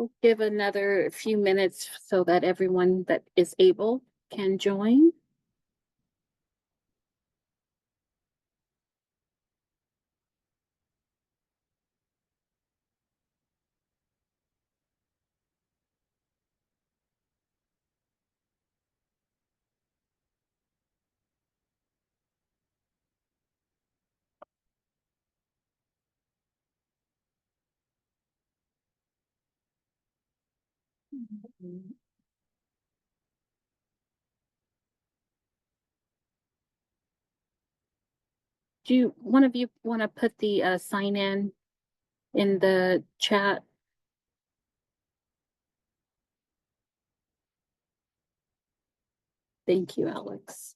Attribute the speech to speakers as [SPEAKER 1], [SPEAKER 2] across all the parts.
[SPEAKER 1] We'll give another few minutes so that everyone that is able can join. One of you want to put the sign in the chat? Thank you, Alex.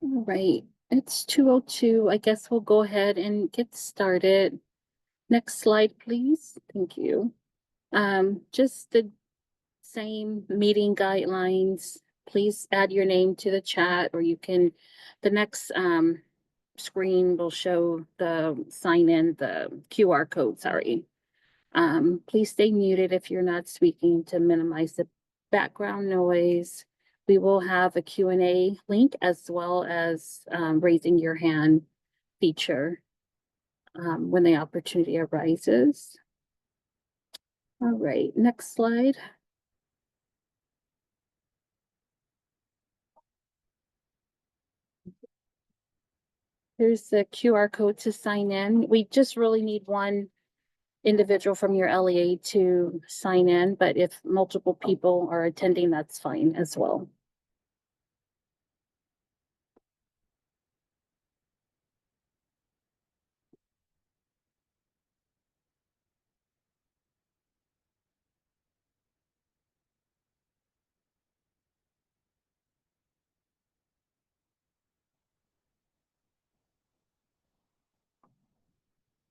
[SPEAKER 1] All right, it's 2:02. I guess we'll go ahead and get started. Next slide, please. Thank you. Just the same meeting guidelines. Please add your name to the chat, or you can, the next screen will show the sign in, the QR code, sorry. Please stay muted if you're not speaking to minimize the background noise. We will have a Q&A link as well as raising your hand feature when the opportunity arises. All right, next slide. Here's the QR code to sign in. We just really need one individual from your LEA to sign in, but if multiple people are attending, that's fine as well.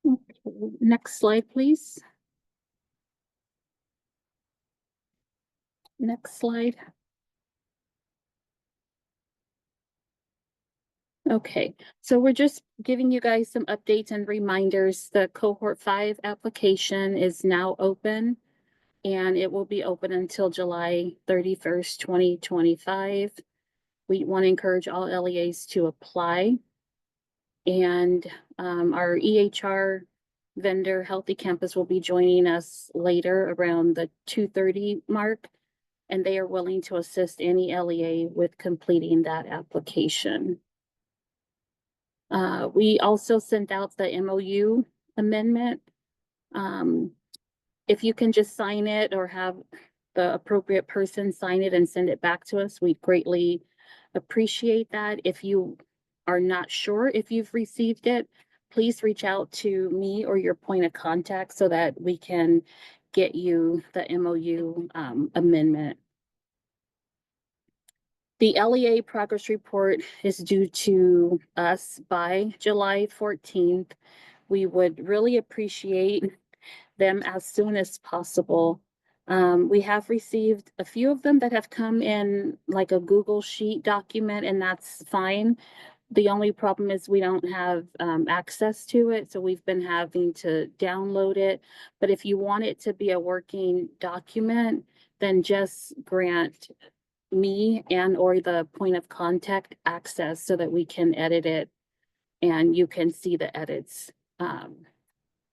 [SPEAKER 1] Okay, next slide, please. Next slide. Okay, so we're just giving you guys some updates and reminders. The cohort 5 application is now open, and it will be open until July 31st, 2025. We want to encourage all LEAs to apply. And our EHR vendor, Healthy Campus, will be joining us later around the 2:30 mark, and they are willing to assist any LEA with completing that application. We also sent out the MOU amendment. If you can just sign it or have the appropriate person sign it and send it back to us, we'd greatly appreciate that. If you are not sure if you've received it, please reach out to me or your point of contact so that we can get you the MOU amendment. The LEA progress report is due to us by July 14th. We would really appreciate them as soon as possible. We have received a few of them that have come in like a Google Sheet document, and that's fine. The only problem is we don't have access to it, so we've been having to download it. But if you want it to be a working document, then just grant me and or the point of contact access so that we can edit it and you can see the edits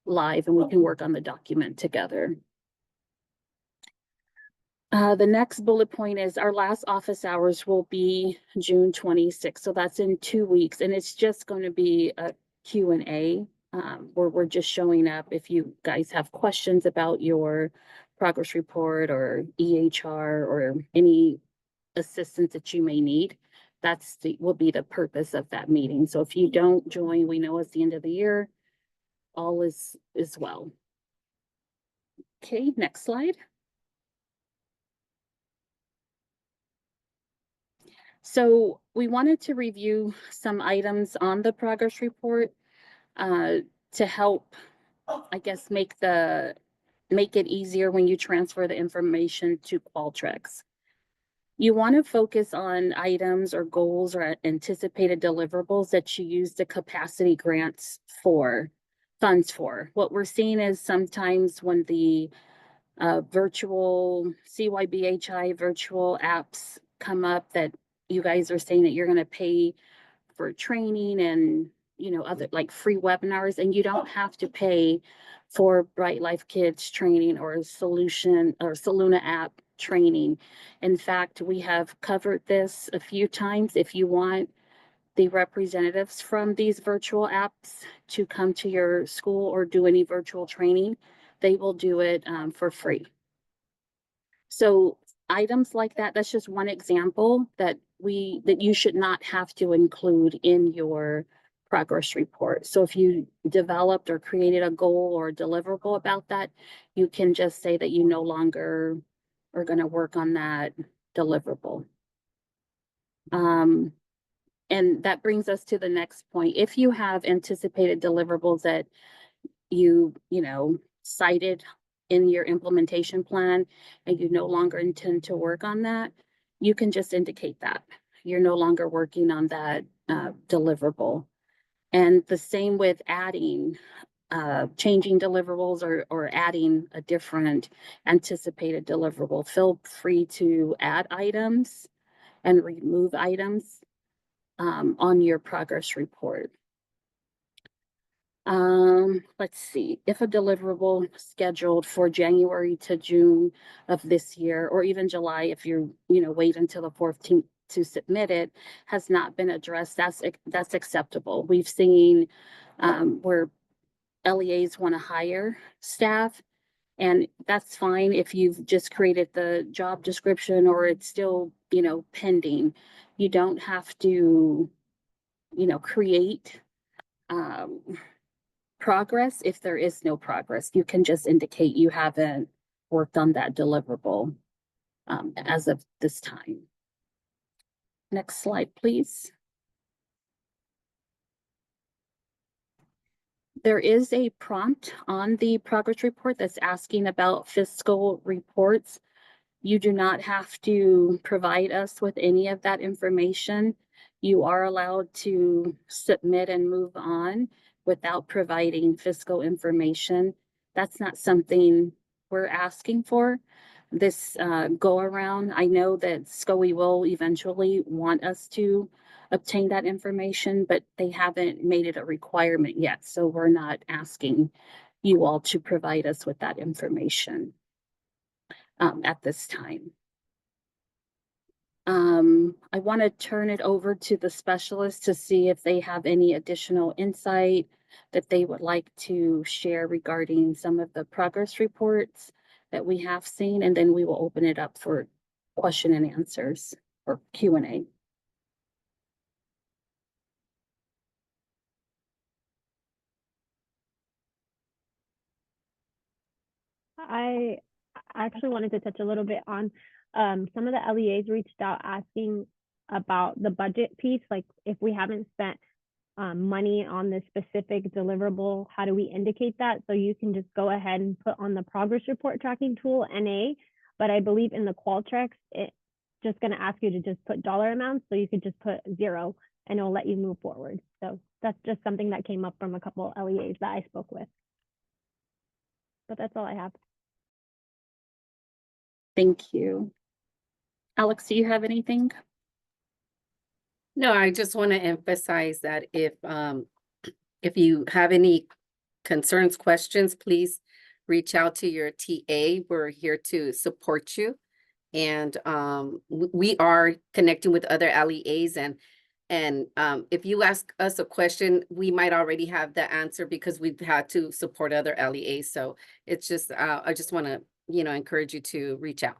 [SPEAKER 1] live, and we can work on the document together. The next bullet point is our last office hours will be June 26th. So that's in 2 weeks, and it's just going to be a Q&A where we're just showing up if you guys have questions about your progress report or EHR or any assistance that you may need. That's will be the purpose of that meeting. So if you don't join, we know it's the end of the year, all is well. Okay, next slide. So we wanted to review some items on the progress report to help, I guess, make it easier when you transfer the information to Qualtrics. You want to focus on items or goals or anticipated deliverables that you use the capacity grants for, funds for. What we're seeing is sometimes when the virtual CYBHI virtual apps come up that you guys are saying that you're going to pay for training and, you know, other like free webinars, and you don't have to pay for Bright Life Kids training or solution or Soluna app training. In fact, we have covered this a few times. If you want the representatives from these virtual apps to come to your school or do any virtual training, they will do it for free. So items like that, that's just one example that you should not have to include in your progress report. So if you developed or created a goal or deliverable about that, you can just say that you no longer are going to work on that deliverable. And that brings us to the next point. If you have anticipated deliverables that you know, cited in your implementation plan and you no longer intend to work on that, you can just indicate that you're no longer working on that deliverable. And the same with adding, changing deliverables or adding a different anticipated deliverable. Feel free to add items and remove items on your progress report. Let's see, if a deliverable scheduled for January to June of this year, or even July, if you know, wait until the 14th to submit it, has not been addressed, that's acceptable. We've seen where LEAs want to hire staff, and that's fine if you've just created the job description or it's still, you know, pending. You don't have to, you know, create progress if there is no progress. You can just indicate you haven't worked on that deliverable as of this time. Next slide, please. There is a prompt on the progress report that's asking about fiscal reports. You do not have to provide us with any of that information. You are allowed to submit and move on without providing fiscal information. That's not something we're asking for. This go around, I know that SCOE will eventually want us to obtain that information, but they haven't made it a requirement yet. So we're not asking you all to provide us with that information at this time. I want to turn it over to the specialist to see if they have any additional insight that they would like to share regarding some of the progress reports that we have seen, and then we will open it up for question and answers or Q&A.
[SPEAKER 2] I actually wanted to touch a little bit on some of the LEAs reached out asking about the budget piece, like if we haven't spent money on this specific deliverable, how do we indicate that? So you can just go ahead and put on the progress report tracking tool, NA, but I believe in the Qualtrics, it's just going to ask you to just put dollar amounts, so you could just put 0 and it'll let you move forward. So that's just something that came up from a couple of LEAs that I spoke with. But that's all I have.
[SPEAKER 1] Thank you. Alex, do you have anything?
[SPEAKER 3] No, I just want to emphasize that if you have any concerns, questions, please reach out to your TA. We're here to support you. And we are connecting with other LEAs, and if you ask us a question, we might already have the answer because we've had to support other LEAs. So it's just, I just want to, you know, encourage you to reach out.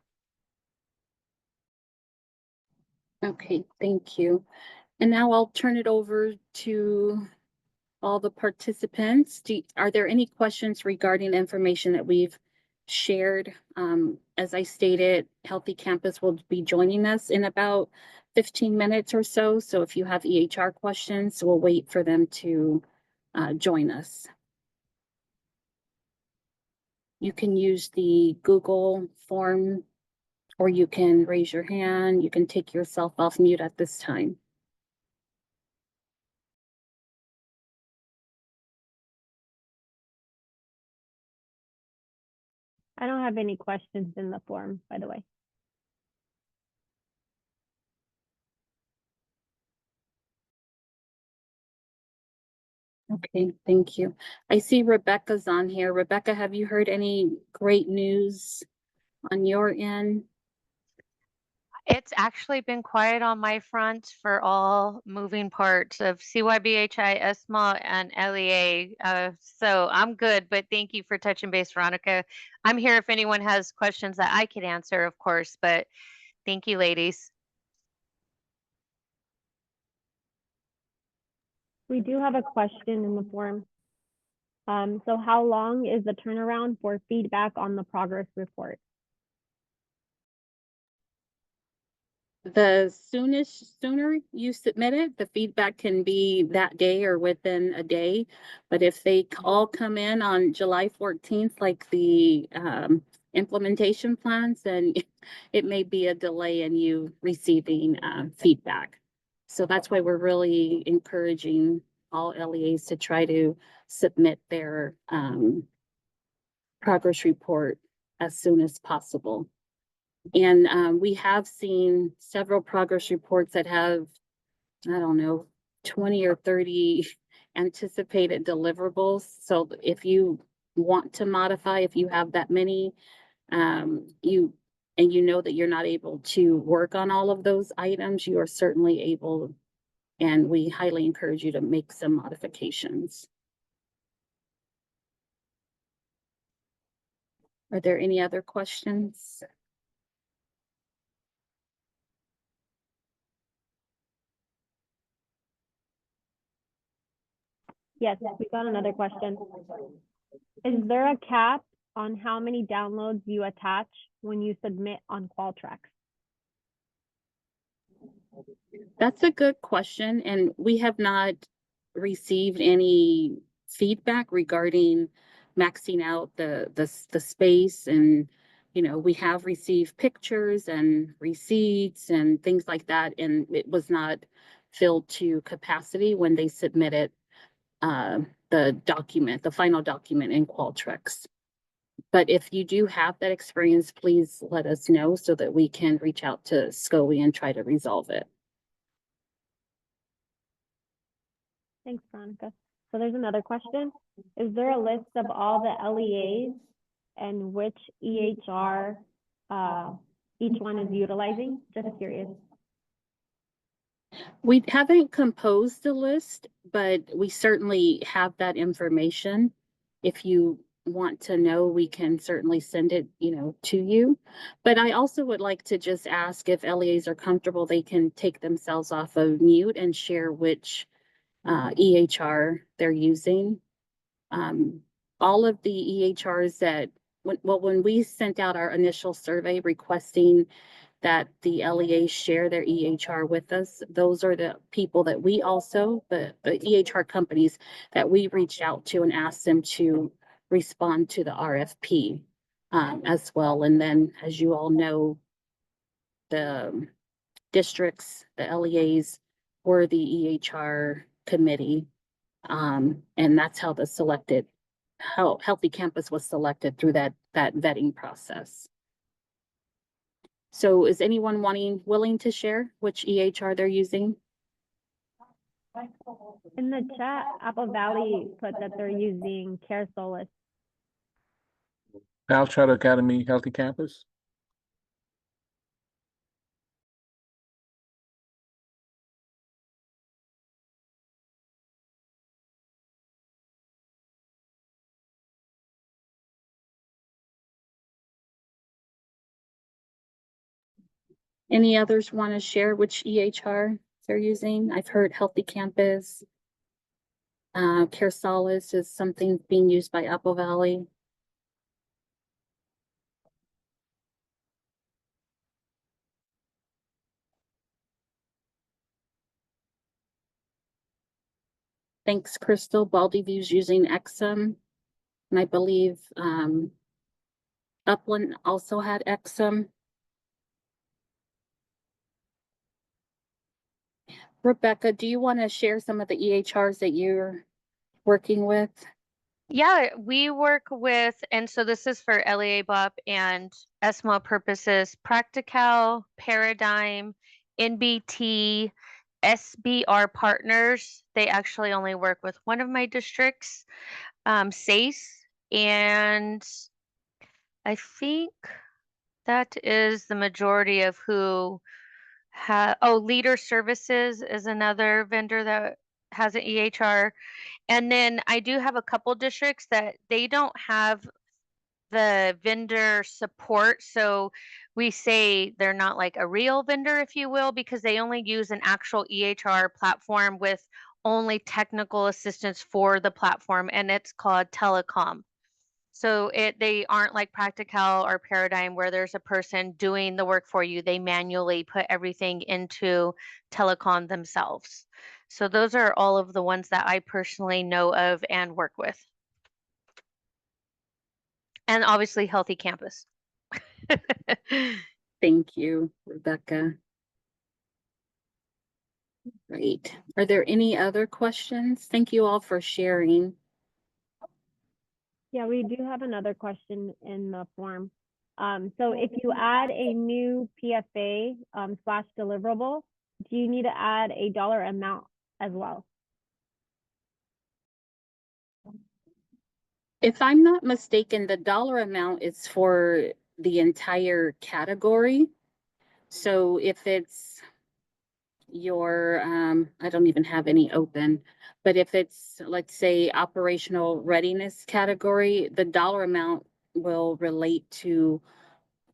[SPEAKER 1] Okay, thank you. And now I'll turn it over to all the participants. Are there any questions regarding information that we've shared? As I stated, Healthy Campus will be joining us in about 15 minutes or so. So if you have EHR questions, we'll wait for them to join us. You can use the Google form or you can raise your hand. You can take yourself off mute at this time.
[SPEAKER 2] I don't have any questions in the form, by the way.
[SPEAKER 1] Okay, thank you. I see Rebecca's on here. Rebecca, have you heard any great news on your end?
[SPEAKER 4] It's actually been quiet on my front for all moving parts of CYBHI, ESMA, and LEA. So I'm good, but thank you for touching base, Veronica. I'm here if anyone has questions that I could answer, of course, but thank you, ladies.
[SPEAKER 2] We do have a question in the form. So how long is the turnaround for feedback on the progress report?
[SPEAKER 1] The sooner you submit it, the feedback can be that day or within a day. But if they all come in on July 14th, like the implementation plans, then it may be a delay in you receiving feedback. So that's why we're really encouraging all LEAs to try to submit their progress report as soon as possible. And we have seen several progress reports that have, I don't know, 20 or 30 anticipated deliverables. So if you want to modify, if you have that many, you know that you're not able to work on all of those items, you are certainly able, and we highly encourage you to make some modifications. Are there any other questions?
[SPEAKER 2] Yes, we got another question. Is there a cap on how many downloads you attach when you submit on Qualtrics?
[SPEAKER 1] That's a good question, and we have not received any feedback regarding maxing out the space. And we have received pictures and receipts and things like that, and it was not filled to capacity when they submitted the final document in Qualtrics. But if you do have that experience, please let us know so that we can reach out to SCOE and try to resolve it.
[SPEAKER 2] Thanks, Veronica. So there's another question. Is there a list of all the LEAs and which EHR each one is utilizing? Just curious.
[SPEAKER 1] We haven't composed a list, but we certainly have that information. If you want to know, we can certainly send it, to you. But I also would like to just ask if LEAs are comfortable, they can take themselves off of mute and share which EHR they're using. All of the EHRs that, when we sent out our initial survey requesting that the LEAs share their EHR with us, those are the people that we also, the EHR companies that we reached out to and asked them to respond to the RFP as well. And then, as you all know, the districts, the LEAs were the EHR committee. And that's how how Healthy Campus was selected through that vetting process. So is anyone willing to share which EHR they're using?
[SPEAKER 2] In the chat, Apple Valley put that they're using Care Solace.
[SPEAKER 5] South Charter Academy Healthy Campus.
[SPEAKER 1] Any others want to share which EHR they're using? I've heard Healthy Campus. Care Solace is something being used by Apple Valley. Thanks, Crystal. Baldyview's using Exum. And I believe Upland also had Exum. Rebecca, do you want to share some of the EHRs that you're working with?
[SPEAKER 4] Yeah, we work with, and so this is for LEA BOP and ESMO purposes, Practical, Paradigm, NBT, SBR Partners. They actually only work with one of my districts, SACE, and I think that is the majority of who Leader Services is another vendor that has an EHR. And then I do have a couple districts that they don't have the vendor support. So we say they're not like a real vendor, if you will, because they only use an actual EHR platform with only technical assistance for the platform, and it's called Telecom. So they aren't like Practical or Paradigm where there's a person doing the work for you. They manually put everything into Telecom themselves. So those are all of the ones that I personally know of and work with. And obviously Healthy Campus.
[SPEAKER 1] Thank you, Rebecca. Great. Are there any other questions? Thank you all for sharing.
[SPEAKER 2] Yeah, we do have another question in the form. So if you add a new PFA slash deliverable, do you need to add a dollar amount as well?
[SPEAKER 1] If I'm not mistaken, the dollar amount is for the entire category. So if it's your, I don't even have any open, but if it's, let's say, operational readiness category, the dollar amount will relate to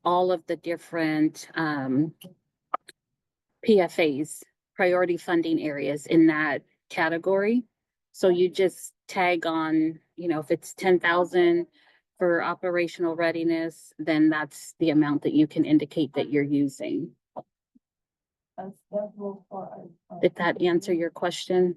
[SPEAKER 1] all of the different PFAs, priority funding areas in that category. So you just tag on, if it's 10,000 for operational readiness, then that's the amount that you can indicate that you're using. Did that answer your question?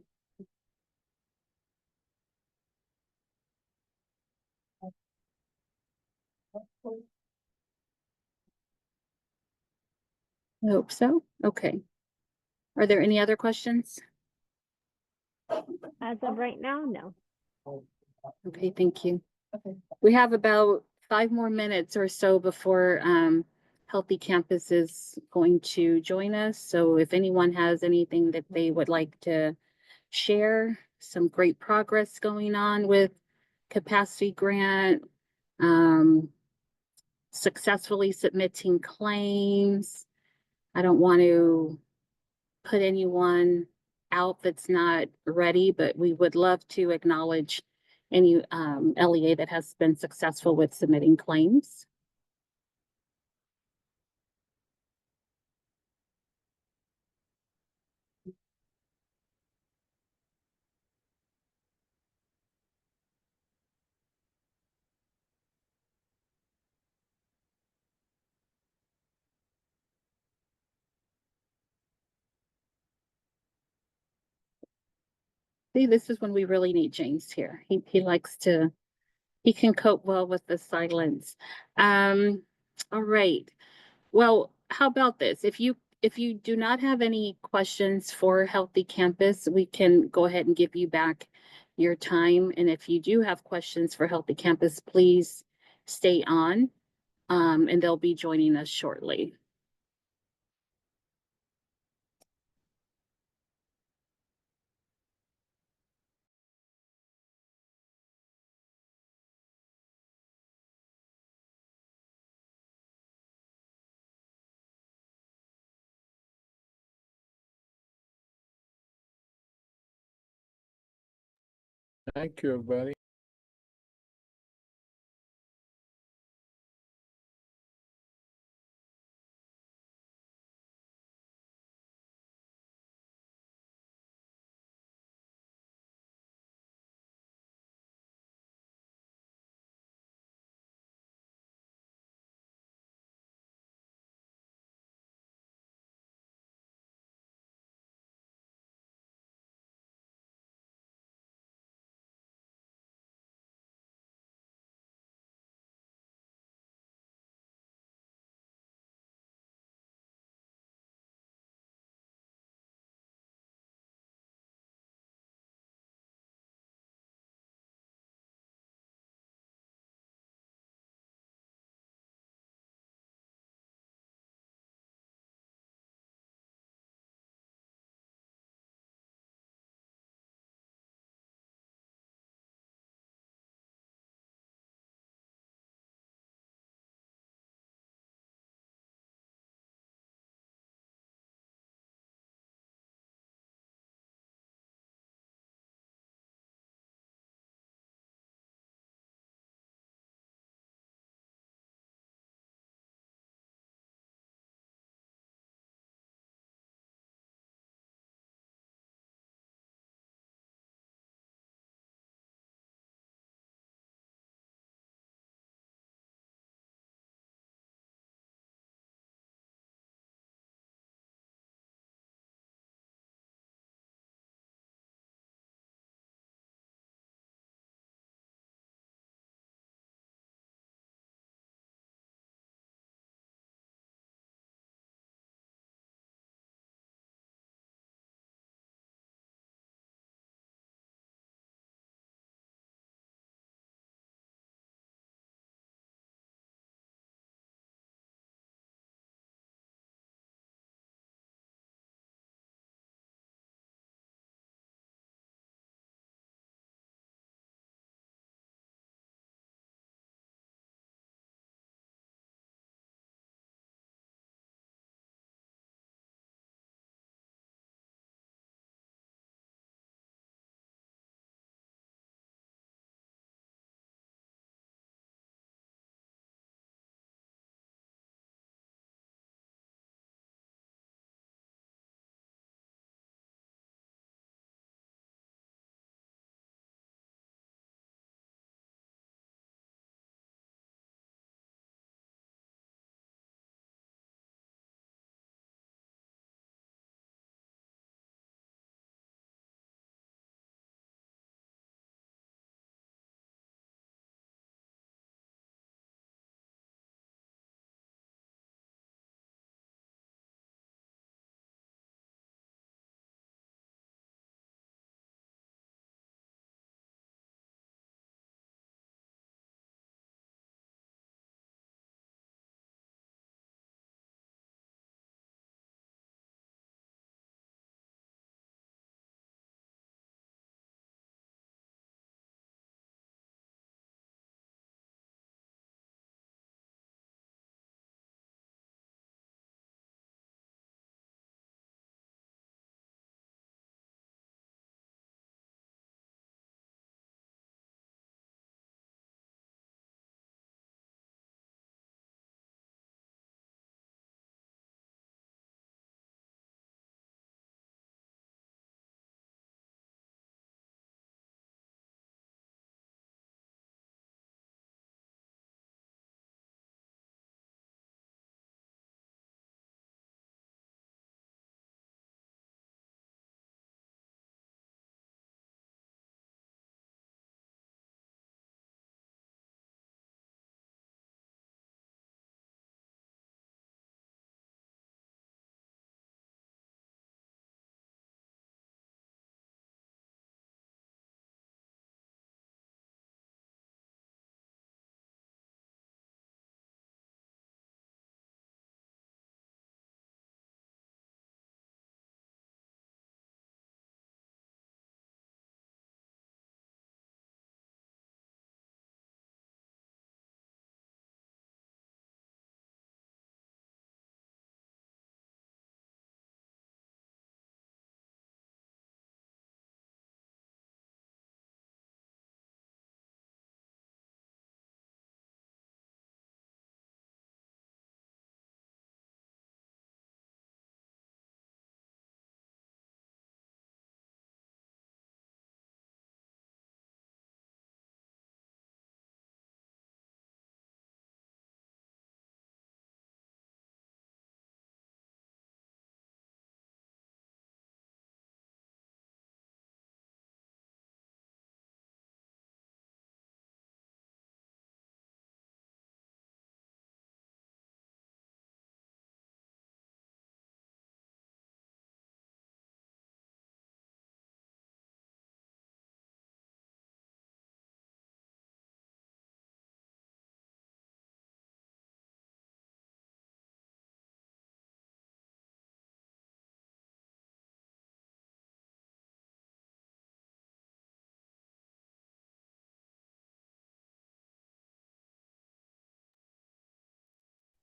[SPEAKER 1] I hope so. Okay. Are there any other questions?
[SPEAKER 2] As of right now, no.
[SPEAKER 1] Okay, thank you. We have about 5 more minutes or so before Healthy Campus is going to join us. So if anyone has anything that they would like to share, some great progress going on with capacity grant, successfully submitting claims. I don't want to put anyone out that's not ready, but we would love to acknowledge any LEA that has been successful with submitting claims. See, this is when we really need James here. He can cope well with the silence. All right. Well, how about this? If you do not have any questions for Healthy Campus, we can go ahead and give you back your time. And if you do have questions for Healthy Campus, please stay on, and they'll be joining us shortly.
[SPEAKER 5] Thank you, everybody.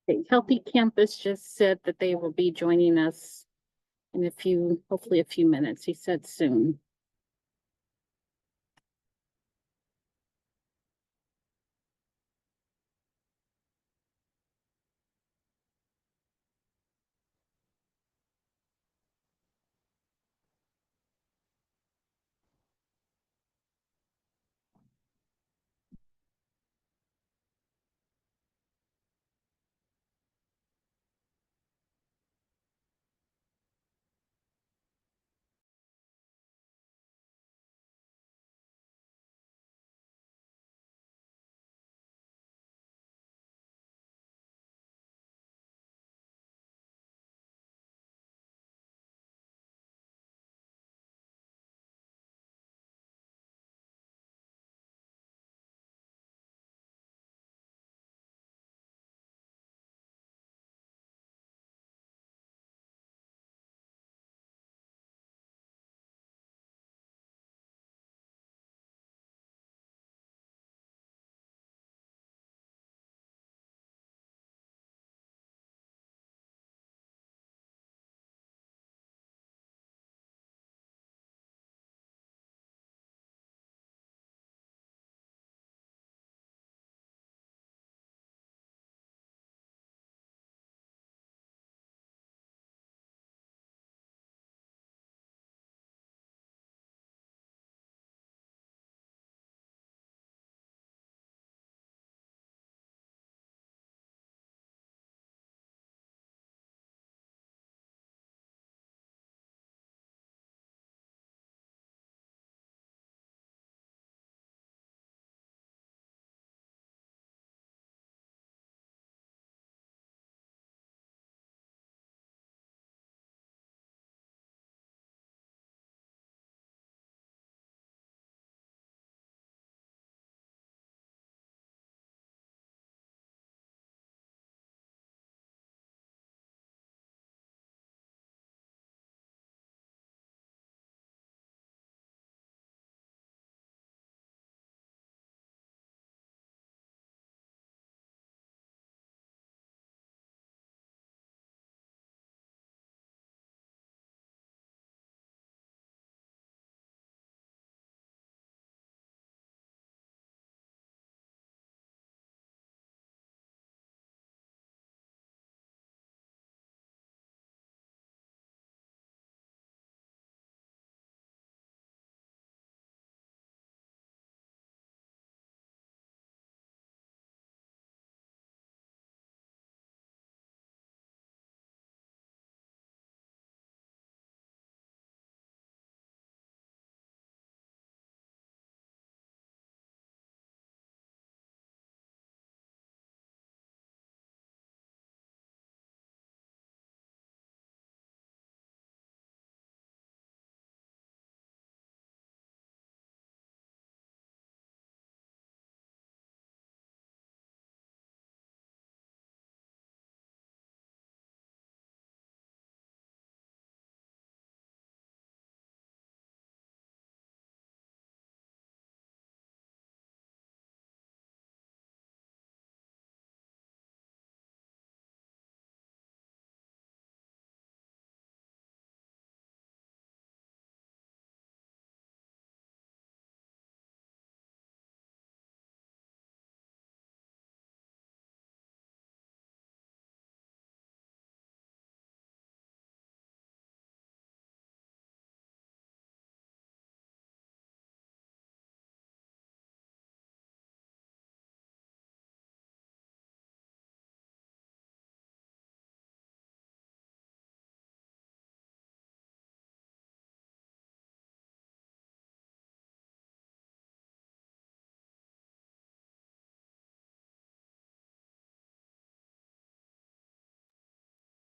[SPEAKER 1] Okay, Healthy Campus just said that they will be joining us in a few, hopefully a few minutes. He said soon.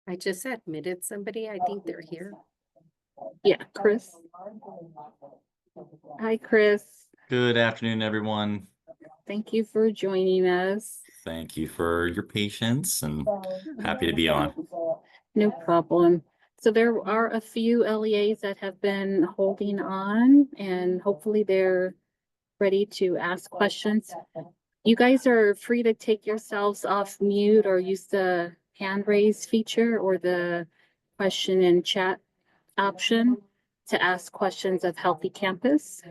[SPEAKER 3] I just admitted somebody. I think they're here.
[SPEAKER 1] Yeah, Chris. Hi, Chris.
[SPEAKER 6] Good afternoon, everyone.
[SPEAKER 1] Thank you for joining us.
[SPEAKER 6] Thank you for your patience and happy to be on.
[SPEAKER 1] No problem. So there are a few LEAs that have been holding on and hopefully they're ready to ask questions. You guys are free to take yourselves off mute or use the hand raise feature or the question and chat option to ask questions of Healthy Campus.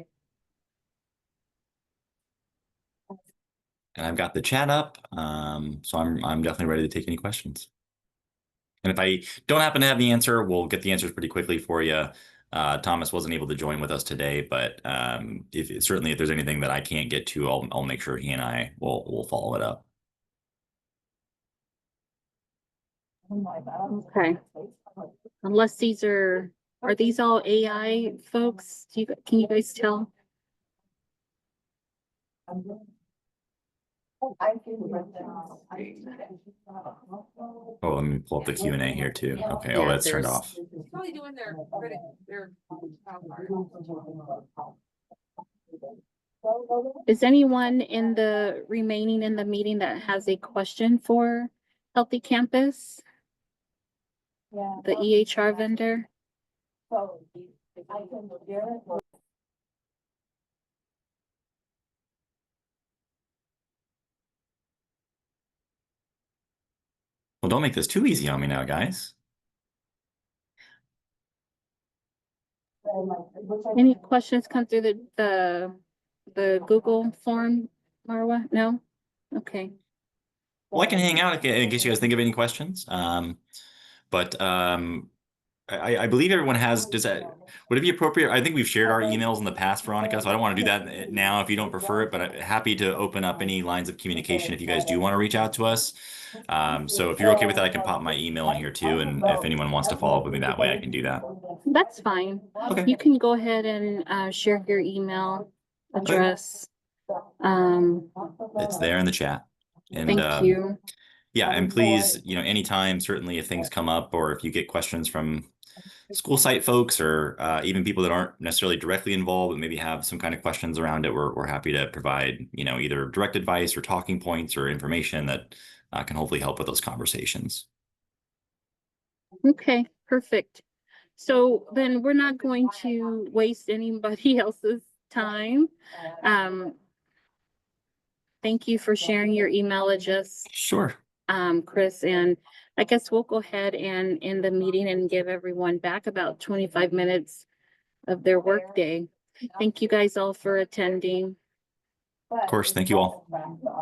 [SPEAKER 6] And I've got the chat up, so I'm definitely ready to take any questions. And if I don't happen to have the answer, we'll get the answers pretty quickly for you. Thomas wasn't able to join with us today, but if there's anything that I can't get to, I'll make sure he and I will follow it up.
[SPEAKER 1] Okay. Unless these are these all AI folks? Can you guys tell?
[SPEAKER 6] Oh, let me pull up the Q&A here too. Okay,
[SPEAKER 1] Yeah,
[SPEAKER 6] that's turned
[SPEAKER 1] there's-
[SPEAKER 6] off.
[SPEAKER 7] Probably doing their
[SPEAKER 1] Is anyone remaining in the meeting that has a question for Healthy Campus? The EHR vendor?
[SPEAKER 6] Well, don't make this too easy on me now, guys.
[SPEAKER 1] Any questions come through the Google form, Marwa? No? Okay.
[SPEAKER 6] Well, I can hang out in case you guys think of any questions. But I believe everyone has, would it be appropriate? I think we've shared our emails in the past, Veronica, so I don't want to do that now if you don't prefer it, but I'm happy to open up any lines of communication if you guys do want to reach out to us. So if you're okay with that, I can pop my email in here too. And if anyone wants to follow up with me that way, I can do that.
[SPEAKER 1] That's fine.
[SPEAKER 6] Okay.
[SPEAKER 1] You can go ahead and share your email address.
[SPEAKER 6] It's there in the chat. And
[SPEAKER 1] Thank you.
[SPEAKER 6] yeah, and please, anytime, certainly if things come up or if you get questions from school site folks or even people that aren't necessarily directly involved, but maybe have some kind of questions around it, we're happy to provide, either direct advice or talking points or information that can hopefully help with those conversations.
[SPEAKER 1] Okay, perfect. So then we're not going to waste anybody else's time. Thank you for sharing your email address,
[SPEAKER 6] Sure.
[SPEAKER 1] Chris, and I guess we'll go ahead and end the meeting and give everyone back about 25 minutes of their workday. Thank you guys all for attending.
[SPEAKER 6] Of course. Thank you all.